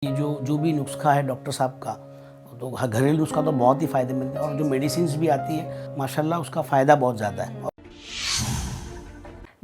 ये जो जो भी नुस्खा है डॉक्टर साहब का, तो घरेलू नुस्खा तो बहुत ही फ़ायदेमंद है और जो मेडिसिन्स भी आती है माशाल्लाह उसका फ़ायदा बहुत ज़्यादा है।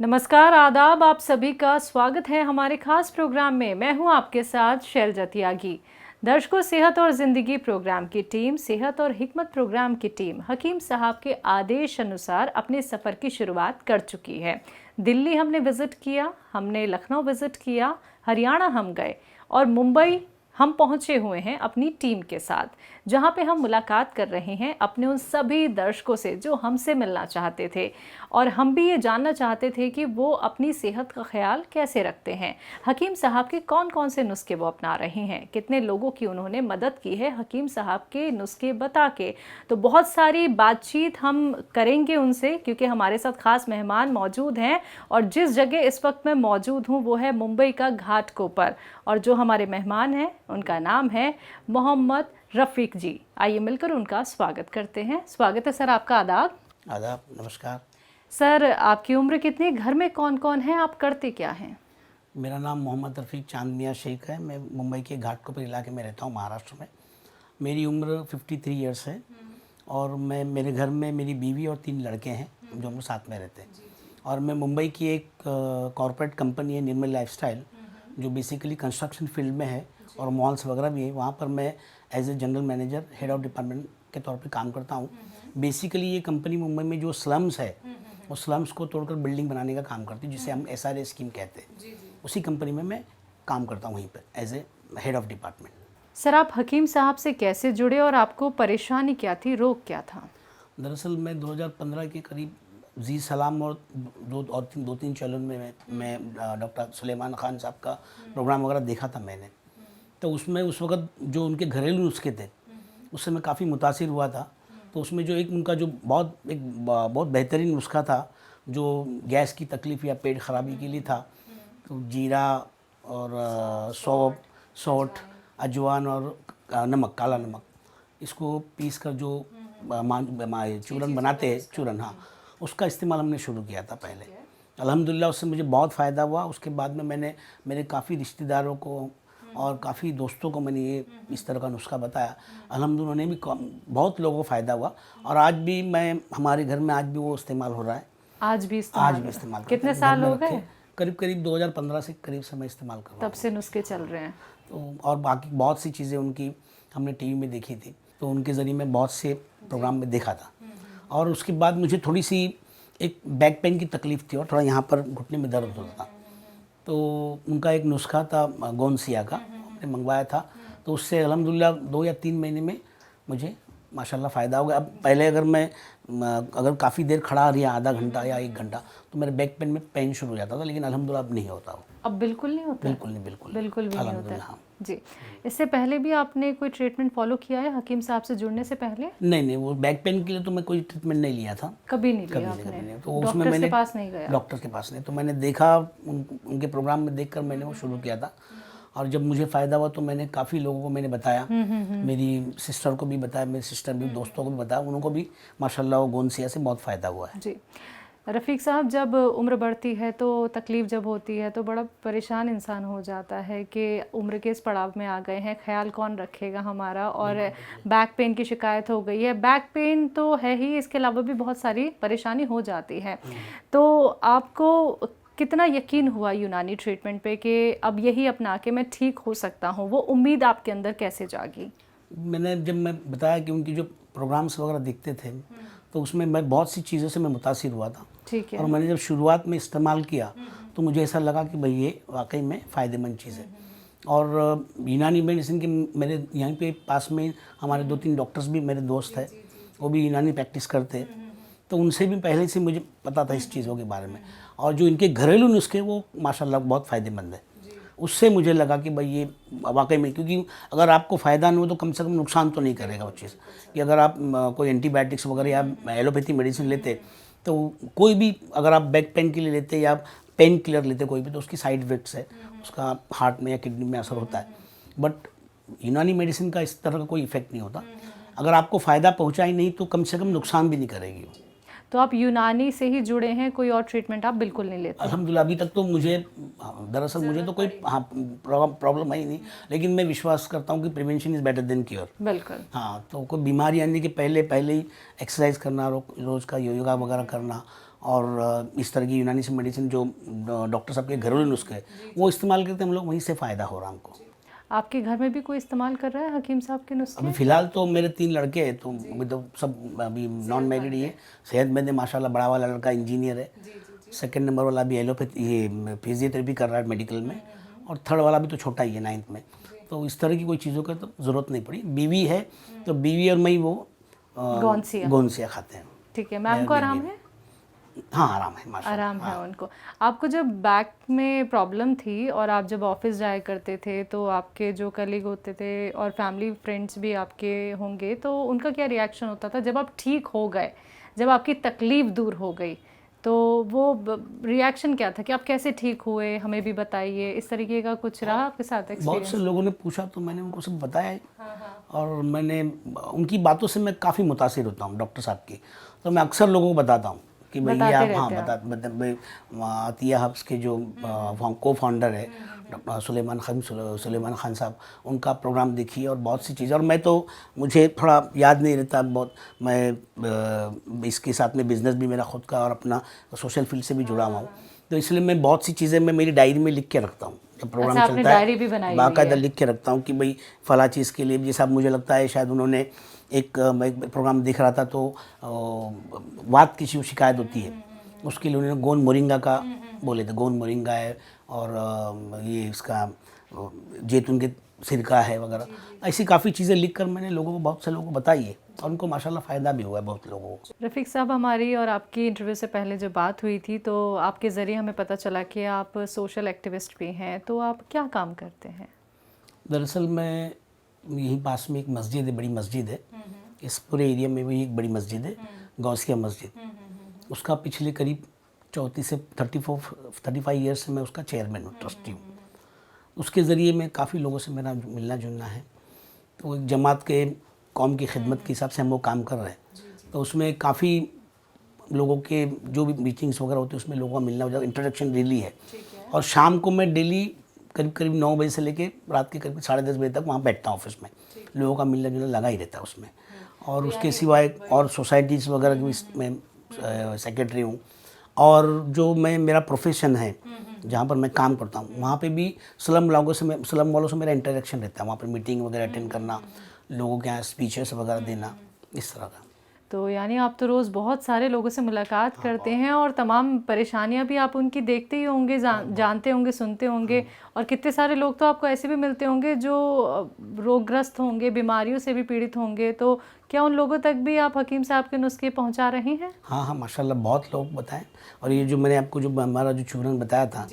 नमस्कार, आदाब, आप सभी का स्वागत है हमारे खास प्रोग्राम में। मैं हूं आपके साथ शैलजा त्यागी। दर्शकों, सेहत और ज़िंदगी प्रोग्राम की टीम, सेहत और हिकमत प्रोग्राम की टीम हकीम साहब के आदेश अनुसार अपने सफ़र की शुरुआत कर चुकी है। दिल्ली हमने विज़िट किया, हमने लखनऊ विज़िट किया, हरियाणा हम गए और मुंबई हम पहुंचे हुए हैं अपनी टीम के साथ, जहां पे हम मुलाकात कर रहे हैं अपने उन सभी दर्शकों से जो हमसे मिलना चाहते थे और हम भी ये जानना चाहते थे कि वो अपनी सेहत का ख्याल कैसे रखते हैं, हकीम साहब के कौन कौन से नुस्खे वो अपना रहे हैं, कितने लोगों की उन्होंने मदद की है हकीम साहब के नुस्खे बता के। तो बहुत सारी बातचीत हम करेंगे उनसे, क्योंकि हमारे साथ खास मेहमान मौजूद हैं और जिस जगह इस वक्त मैं मौजूद हूँ वो है मुंबई का घाटकोपर, और जो हमारे मेहमान हैं उनका नाम है मोहम्मद रफ़ीक जी। आइए मिलकर उनका स्वागत करते हैं। स्वागत है सर आपका। आदाब। आदाब, नमस्कार। सर, आपकी उम्र कितनी, घर में कौन कौन है, आप करते क्या हैं? मेरा नाम मोहम्मद रफ़ीक चांद मियां शेख है। मैं मुंबई के घाटकोपर इलाके में रहता हूँ, महाराष्ट्र में। मेरी उम्र 53 इयर्स है और मैं मेरे घर में मेरी बीवी और 3 लड़के हैं जो हम साथ में रहते हैं। और मैं मुंबई की एक कॉर्पोरेट कंपनी है निर्मल लाइफस्टाइल, जो बेसिकली कंस्ट्रक्शन फील्ड में है और मॉल्स वगैरह भी है। वहाँ पर मैं as a general manager, head of department के तौर पे काम करता हूँ। बेसिकली ये कंपनी मुंबई में जो स्लम्स है वो स्लम्स को तोड़कर बिल्डिंग बनाने का काम करती है, जिसे हम SRA स्कीम कहते हैं। उसी कंपनी में मैं काम करता हूँ वहीं पर as a head of department. Sir, आप हकीम साहब से कैसे जुड़े और आपको परेशानी क्या थी, रोग क्या था? दरअसल मैं 2015 के करीब जी सलाम और दो तीन चैनल में मैं डॉक्टर सुलेमान खान साहब का प्रोग्राम वगैरह देखा था मैंने। तो उसमें उस वक्त जो उनके घरेलू नुस्खे थे उससे मैं काफ़ी मुतासिर हुआ था। तो उसमें जो एक उनका जो बहुत बेहतरीन नुस्खा था जो गैस की तकलीफ़ या पेट ख़राबी के लिए था, तो जीरा और सौंफ, सौंठ, अजवान और नमक, काला नमक, इसको पीस कर जो चूरन बनाते हैं, चूरन, हाँ, उसका इस्तेमाल हमने शुरू किया था पहले। अल्हम्दुलिल्लाह उससे मुझे बहुत फ़ायदा हुआ। उसके बाद में मैंने मेरे काफ़ी रिश्तेदारों को और काफ़ी दोस्तों को मैंने ये इस तरह का नुस्खा बताया। अल्हम्दुलिल्लाह उन्हें भी बहुत लोगों को फ़ायदा हुआ और आज भी हमारे घर में आज भी वो इस्तेमाल हो रहा है। आज भी आज भी इस्तेमाल इस्तेमाल करते कितने हैं, घर साल में हो रखे। गए? करीब 2015 से करीब से मैं इस्तेमाल कर रहा तब हूँ। से नुस्खे चल रहे हैं। तो और बाकी बहुत सी चीज़ें उनकी हमने टीवी में देखी थी, तो उनके ज़रिए मैं बहुत से प्रोग्राम में देखा था। और उसके बाद मुझे थोड़ी सी एक बैक पेन की तकलीफ़ थी और थोड़ा यहाँ पर घुटने में दर्द होता था। तो उनका एक नुस्खा था गोंसिया का, हमने मंगवाया था। तो उससे अल्हम्दुलिल्लाह 2 या 3 महीने में मुझे माशाल्लाह फ़ायदा हो गया। अब पहले अगर काफ़ी देर खड़ा रहा, आधा घंटा या 1 घंटा, तो मेरे बैक पेन में पेन शुरू हो जाता था, लेकिन अल्हम्दुलिल्लाह अब नहीं होता वो। अब बिल्कुल नहीं होता? बिल्कुल नहीं, बिल्कुल बिल्कुल भी नहीं होता अल्हम्दुलिल्लाह। है। हाँ। जी। इससे पहले भी आपने कोई ट्रीटमेंट फॉलो किया है हकीम साहब से जुड़ने से पहले? नहीं, वो बैक पेन के लिए तो मैं कोई ट्रीटमेंट नहीं लिया था। कभी नहीं लिया कभी आपने? नहीं। तो उसमें डॉक्टर मैंने के पास नहीं गया? डॉक्टर के पास नहीं, तो मैंने देखा उनके प्रोग्राम में देखकर मैंने वो शुरू किया था। और जब मुझे फ़ायदा हुआ तो मैंने काफ़ी लोगों को मैंने बताया। मेरी सिस्टर को भी बताया, मेरी सिस्टर भी, दोस्तों को भी बताया, उनको भी माशाल्लाह वो गोंसिया से बहुत फ़ायदा हुआ है। जी। रफ़ीक साहब, जब उम्र बढ़ती है तो तकलीफ़ जब होती है तो बड़ा परेशान इंसान हो जाता है कि उम्र के इस पड़ाव में आ गए हैं, ख्याल कौन रखेगा हमारा, और बैक पेन की शिकायत हो गई है। बैक पेन तो है ही, इसके अलावा भी बहुत सारी परेशानी हो जाती है। तो आपको कितना यकीन हुआ यूनानी ट्रीटमेंट पे कि अब यही अपना के मैं ठीक हो सकता हूँ? वो उम्मीद आपके अंदर कैसे जागी? जब मैं बताया कि उनकी जो प्रोग्राम्स वगैरह दिखते थे, तो उसमें मैं बहुत सी चीज़ों से मैं मुतासिर हुआ था। ठीक है। और मैंने जब शुरुआत में इस्तेमाल किया तो मुझे ऐसा लगा कि भाई ये वाकई में फ़ायदेमंद चीज़ है। और यूनानी मेडिसिन के मेरे यहीं पे पास में हमारे 2-3 डॉक्टर्स भी मेरे दोस्त हैं, वो भी यूनानी प्रैक्टिस करते हैं। तो उनसे भी पहले से मुझे पता था इस चीज़ों के बारे में। और जो इनके घरेलू नुस्खे वो माशाल्लाह बहुत फ़ायदेमंद है। उससे मुझे लगा कि भाई ये वाकई में, क्योंकि अगर आपको फ़ायदा नहीं हो तो कम से कम नुकसान तो नहीं करेगा वो चीज़। कि अगर आप कोई एंटीबायोटिक्स वगैरह या एलोपैथी मेडिसिन लेते, तो कोई भी अगर आप बैक पेन के लिए लेते या पेन किलर लेते कोई भी, तो उसकी साइड इफेक्ट्स है, उसका हार्ट में या किडनी में असर होता है। बट यूनानी मेडिसिन का इस तरह का कोई इफेक्ट नहीं होता। अगर आपको फ़ायदा पहुंचा ही नहीं तो कम से कम नुकसान भी नहीं करेगी वो। तो आप यूनानी से ही जुड़े हैं, कोई और ट्रीटमेंट आप बिल्कुल नहीं लेते? अल्हम्दुलिल्लाह अभी तक तो मुझे दरअसल मुझे तो कोई प्रॉब्लम है ही नहीं, लेकिन मैं विश्वास करता हूँ कि prevention is better than cure. बिल्कुल। हाँ, तो कोई बीमारी आने के पहले ही एक्सरसाइज करना, रोज़ का योगा वगैरह करना, और इस तरह की यूनानी से मेडिसिन जो डॉक्टर साहब के घरेलू नुस्खे वो इस्तेमाल करते हैं हम लोग, वहीं से फ़ायदा हो रहा हमको। आपके घर में भी कोई इस्तेमाल कर रहा है हकीम साहब के नुस्खे? अभी फ़िलहाल तो मेरे 3 लड़के हैं, तो अभी तो सब अभी नॉन मैरिड ही है। सेहतमंद है माशाल्लाह, बड़ा वाला लड़का इंजीनियर है, सेकंड नंबर वाला भी एलोपैथी ये फिजियोथेरेपी कर रहा है मेडिकल में, और थर्ड वाला भी तो छोटा ही है 9th में। तो इस तरह की कोई चीज़ों की तो ज़रूरत नहीं पड़ी। बीवी है तो बीवी और मैं वो गोंसिया खाते हैं। ठीक है। मैम को आराम है? हाँ, आराम है माशाल्लाह। आराम है उनको। आपको जब बैक में प्रॉब्लम थी और आप जब ऑफिस जाया करते थे, तो आपके जो कलीग होते थे और फैमिली फ्रेंड्स भी आपके होंगे, तो उनका क्या रिएक्शन होता था जब आप ठीक हो गए, जब आपकी तकलीफ दूर हो गई? तो वो रिएक्शन क्या था कि आप कैसे ठीक हुए, हमें भी बताइए, इस तरीके का कुछ रहा आपके साथ बहुत एक्सपीरियंस? से लोगों ने पूछा तो मैंने उनको सब बताया है। और मैंने उनकी बातों से मैं काफ़ी मुतासिर होता हूँ डॉक्टर साहब की, तो मैं अक्सर लोगों को बताता हूँ कि भाई ये आप, हाँ अतिया हब्स के जो को फाउंडर है डॉक्टर सुलेमान खान साहब, उनका प्रोग्राम देखिए और बहुत सी चीज़ें। और मैं तो मुझे थोड़ा याद नहीं रहता बहुत, मैं इसके साथ में बिज़नेस भी मेरा खुद का और अपना सोशल फील्ड से भी जुड़ा हुआ हूँ, तो इसलिए मैं बहुत सी चीज़ें मैं मेरी डायरी में लिख के रखता हूँ। जब प्रोग्राम चलता है बाकायदा लिख के रखता हूँ कि भाई फ़ला चीज़ के लिए, जैसा मुझे लगता है शायद उन्होंने मैं एक प्रोग्राम देख रहा था तो वात की शिकायत होती है, उसके लिए उन्होंने गोंद मोरिंगा का बोले थे। गोंद मोरिंगा है और ये इसका जैतून के सिरका है वगैरह, ऐसी काफ़ी चीज़ें लिखकर मैंने लोगों को, बहुत से लोगों को बताई है, और उनको माशाल्लाह फ़ायदा भी हुआ है बहुत लोगों को। रफ़ीक साहब, हमारी और आपकी इंटरव्यू से पहले जो बात हुई थी, तो आपके ज़रिए हमें पता चला कि आप सोशल एक्टिविस्ट भी हैं, तो आप क्या काम करते हैं? दरअसल मैं यहीं पास में एक मस्जिद है, बड़ी मस्जिद है, इस पूरे एरिया में भी एक बड़ी मस्जिद है, गौसिया मस्जिद, उसका पिछले करीब 34 से 35 ईयर्स से मैं उसका चेयरमैन हूँ, ट्रस्टी हूँ। उसके ज़रिए मैं काफ़ी लोगों से मेरा मिलना जुलना है, तो एक जमात के कौम की खिदमत के हिसाब से हम वो काम कर रहे हैं, तो उसमें काफ़ी लोगों के जो भी मीटिंग्स वगैरह होती है उसमें लोगों का मिलना हो जाता है, इंट्रोडक्शन डेली है। और शाम को मैं डेली करीब 9 बजे से लेके रात के करीब 10:30 बजे तक वहाँ बैठता हूँ ऑफिस में, लोगों का मिलना जुलना लगा ही रहता है उसमें। और उसके सिवाय और सोसाइटीज़ वगैरह की भी मैं सेक्रेटरी हूँ, और जो मैं मेरा प्रोफेशन है जहाँ पर मैं काम करता हूँ वहाँ पे भी स्लम वालों से मेरा इंटरेक्शन रहता है, वहाँ पर मीटिंग वगैरह अटेंड करना, लोगों के यहाँ स्पीचेस वगैरह देना, इस तरह का। तो यानी आप तो रोज़ बहुत सारे लोगों से मुलाकात करते हैं, और तमाम परेशानियां भी आप उनकी देखते ही होंगे, जानते होंगे, सुनते होंगे, और कितने सारे लोग तो आपको ऐसे भी मिलते होंगे जो रोगग्रस्त होंगे, बीमारियों से भी पीड़ित होंगे, तो क्या उन लोगों तक भी आप हकीम साहब के नुस्खे पहुंचा रहे हैं? हाँ, माशाल्लाह बहुत लोग बताएं। और ये जो मैंने आपको जो हमारा जो चूरन बताया था,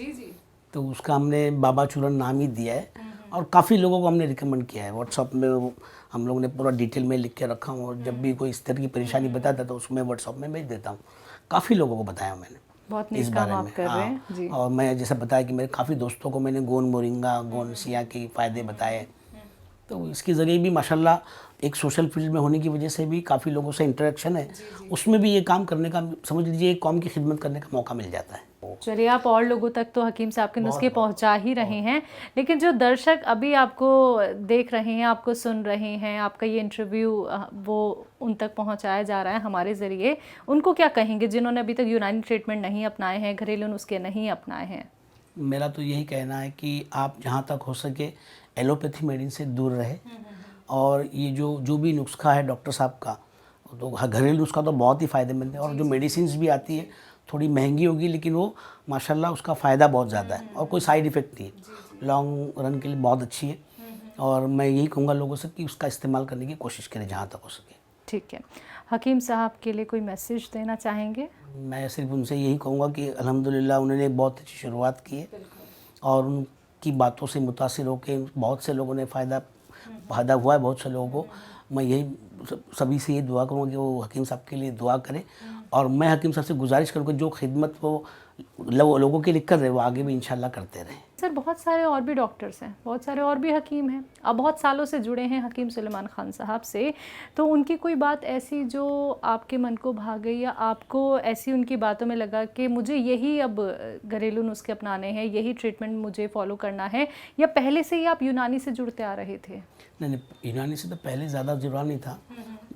तो उसका हमने बाबा चूरन नाम ही दिया है, और काफ़ी लोगों को हमने रिकमेंड किया है। व्हाट्सअप में हम लोगों ने पूरा डिटेल में लिख के रखा हूँ, और जब भी कोई इस तरह की परेशानी बताता है तो उसमें व्हाट्सअप में भेज देता हूँ। काफ़ी लोगों को बताया मैंने बहुत इस बारे में। कर रहे हैं जी। और मैं जैसा बताया कि मेरे काफ़ी दोस्तों को मैंने गोंद मोरिंगा, गोंद सिया के फ़ायदे बताए, तो इसके ज़रिए भी माशाल्लाह एक सोशल फील्ड में होने की वजह से भी काफ़ी लोगों से इंटरेक्शन है, उसमें भी ये काम करने का, समझ लीजिए एक कौम की खिदमत करने का मौका मिल जाता है। चलिए, आप और लोगों तक तो हकीम साहब के नुस्खे पहुंचा ही रहे हैं, लेकिन जो दर्शक अभी आपको देख रहे हैं, आपको सुन रहे हैं, आपका ये इंटरव्यू वो उन तक पहुंचाया जा रहा है हमारे ज़रिए, उनको क्या कहेंगे जिन्होंने अभी तक यूनानी ट्रीटमेंट नहीं अपनाए हैं, घरेलू नुस्खे नहीं अपनाए हैं? मेरा तो यही कहना है कि आप जहाँ तक हो सके एलोपैथी मेडिसिन से दूर रहे, और ये जो भी नुस्खा है डॉक्टर साहब का, तो घरेलू नुस्खा तो बहुत ही फ़ायदेमंद है, और जो मेडिसिन भी आती है थोड़ी महंगी होगी, लेकिन वो माशाल्लाह उसका फ़ायदा बहुत ज़्यादा है, और कोई साइड इफ़ेक्ट नहीं है, लॉन्ग रन के लिए बहुत अच्छी है। और मैं यही कहूँगा लोगों से कि उसका इस्तेमाल करने की कोशिश करें जहाँ तक हो सके। ठीक है। हकीम साहब के लिए कोई मैसेज देना चाहेंगे? मैं सिर्फ उनसे यही कहूँगा कि अल्हम्दुलिल्लाह उन्होंने एक बहुत अच्छी शुरुआत की है, और उनकी बातों से मुतासिर होकर बहुत से लोगों ने फ़ायदा हुआ है, बहुत से लोगों को। मैं यही सभी से ये दुआ करूँगा कि वो हकीम साहब के लिए दुआ करें, और मैं हकीम साहब से गुजारिश करूँगा जो खिदमत वो लोगों के लिए कर रहे वो आगे भी इंशाल्लाह करते रहें। सर बहुत सारे और भी डॉक्टर्स हैं, बहुत सारे और भी हकीम हैं, अब बहुत सालों से जुड़े हैं हकीम सुलेमान ख़ान साहब से, तो उनकी कोई बात ऐसी जो आपके मन को भा गई या आपको ऐसी उनकी बातों में लगा कि मुझे यही अब घरेलू नुस्खे अपनाने हैं, यही ट्रीटमेंट मुझे फॉलो करना है, या पहले से ही आप यूनानी से जुड़ते आ रहे थे? नहीं, यूनानी से तो पहले ज़्यादा जुड़ा नहीं था।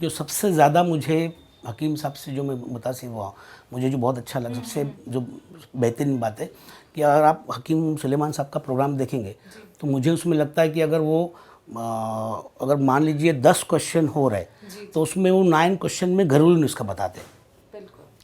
जो सबसे ज़्यादा मुझे हकीम साहब से जो मैं मुतासिर हुआ, मुझे जो बहुत अच्छा लगा, सबसे जो बेहतरीन बात है कि अगर आप हकीम सुलेमान साहब का प्रोग्राम देखेंगे तो मुझे उसमें लगता है कि अगर वो अगर मान लीजिए 10 क्वेश्चन हो रहे तो उसमें वो 9 क्वेश्चन में घरेलू नुस्खा बताते हैं,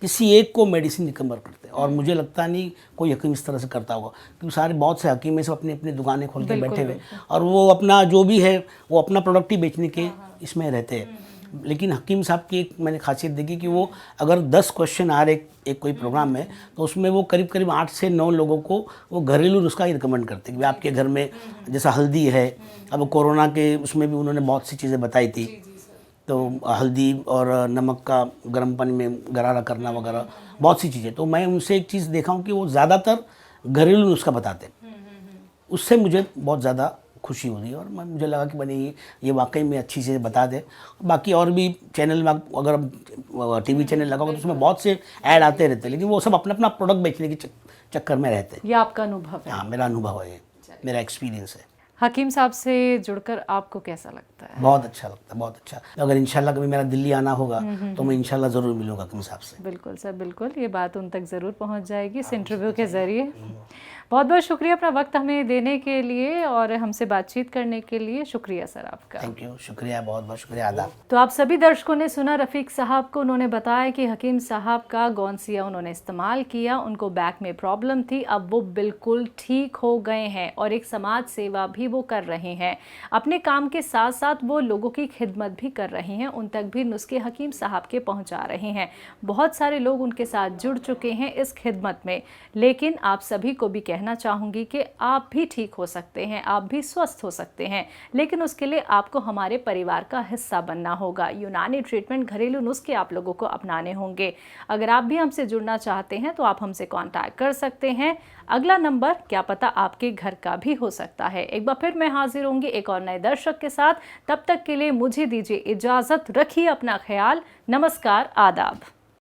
किसी एक को मेडिसिन रिकवर करते हैं। और मुझे लगता नहीं कोई हकीम इस तरह से करता होगा, क्योंकि सारे बहुत से हकीम में सब अपनी अपनी दुकानें खोल के बैठे हुए और वो अपना जो भी है वो अपना प्रोडक्ट ही बेचने के इसमें रहते हैं। लेकिन हकीम साहब की एक मैंने खासियत देखी कि वो अगर 10 क्वेश्चन आ रहे एक कोई प्रोग्राम में तो उसमें वो करीब करीब 8 से 9 लोगों को वो घरेलू नुस्खा ही रिकमेंड करते हैं कि आपके घर में जैसा हल्दी है, अब कोरोना के उसमें भी उन्होंने बहुत सी चीज़ें बताई थी, तो हल्दी और नमक का गर्म पानी में गरारा करना वगैरह बहुत सी चीज़ें। तो मैं उनसे एक चीज़ देखा हूँ कि वो ज़्यादातर घरेलू नुस्खा बताते हैं, उससे मुझे बहुत ज़्यादा खुशी हो रही है और मुझे लगा कि मैंने ये वाकई में अच्छी चीज़ें बता दे। बाकी और भी चैनल में अगर टीवी चैनल लगाओगे तो उसमें बहुत से ऐड आते रहते हैं, लेकिन वो सब अपना अपना प्रोडक्ट बेचने के चक्कर में रहते हैं। ये आपका अनुभव है? हाँ, मेरा अनुभव है, मेरा एक्सपीरियंस है। हकीम साहब से जुड़कर आपको कैसा लगता है? बहुत अच्छा लगता है, बहुत अच्छा। अगर इंशाल्लाह कभी मेरा दिल्ली आना होगा तो मैं इंशाल्लाह ज़रूर मिलूंगा हकीम साहब से। बिल्कुल सर, बिल्कुल, ये बात उन तक ज़रूर पहुंच जाएगी इस इंटरव्यू के ज़रिए। बहुत बहुत शुक्रिया अपना वक्त हमें देने के लिए और हमसे बातचीत करने के लिए। शुक्रिया सर आपका। थैंक यू, शुक्रिया, बहुत बहुत शुक्रिया, आदाब। तो आप सभी दर्शकों ने सुना रफ़ीक साहब को, उन्होंने बताया कि हकीम साहब का गौनसिया उन्होंने इस्तेमाल किया, उनको बैक में प्रॉब्लम थी, अब वो बिल्कुल ठीक हो गए हैं और एक समाज सेवा भी वो कर रहे हैं। अपने काम के साथ साथ वो लोगों की खिदमत भी कर रहे हैं, उन तक भी नुस्खे हकीम साहब के पहुंचा रहे हैं। बहुत सारे लोग उनके साथ जुड़ चुके हैं इस खिदमत में, लेकिन आप सभी को भी कहना चाहूँगी कि आप भी ठीक हो सकते हैं, आप भी स्वस्थ हो सकते हैं, लेकिन उसके लिए आपको हमारे परिवार का हिस्सा बनना होगा। यूनानी ट्रीटमेंट, घरेलू नुस्खे आप लोगों को अपनाने होंगे। अगर आप भी हमसे जुड़ना चाहते हैं तो आप हमसे कांटेक्ट कर सकते हैं। अगला नंबर क्या पता आपके घर का भी हो सकता है। एक बार फिर मैं हाजिर होंगी एक और नए दर्शक के साथ, तब तक के लिए मुझे दीजिए इजाज़त, रखिए अपना ख्याल। नमस्कार, आदाब।